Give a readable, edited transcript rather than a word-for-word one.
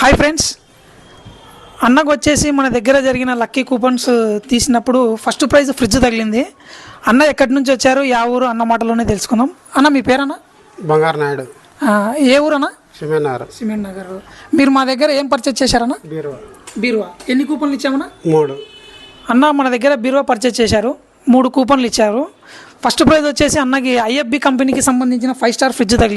Hi friends, అన్నకు వచ్చేసి మన దగ్గర జరిగిన లక్కీ కూపన్స్ తీసినప్పుడు ఫస్ట్ ప్రైజ్ ఫ్రిడ్జ్ తగిలింది. అన్న ఎక్కడి నుంచి వచ్చారు, యా ఊరు అన్న మాటలోనే తెలుసుకుందాం. అన్న మీ పేరన్నా? బంగారు నాయుడు. ఏ ఊరన్నా? సిమెంట్ నగర్. మీరు మా దగ్గర ఏం పర్చేజ్ చేశారన్నా? బీరువా. ఎన్ని కూపన్లు ఇచ్చామన్నా? 3. అన్న మన దగ్గర బీరువా పర్చేజ్ చేశారు, 3 కూపన్లు ఇచ్చారు. ఫస్ట్ ప్రైజ్ వచ్చేసి అన్నకి ఐఎఫ్బి కంపెనీకి సంబంధించిన 5 స్టార్ ఫ్రిడ్జ్ తగిలింది.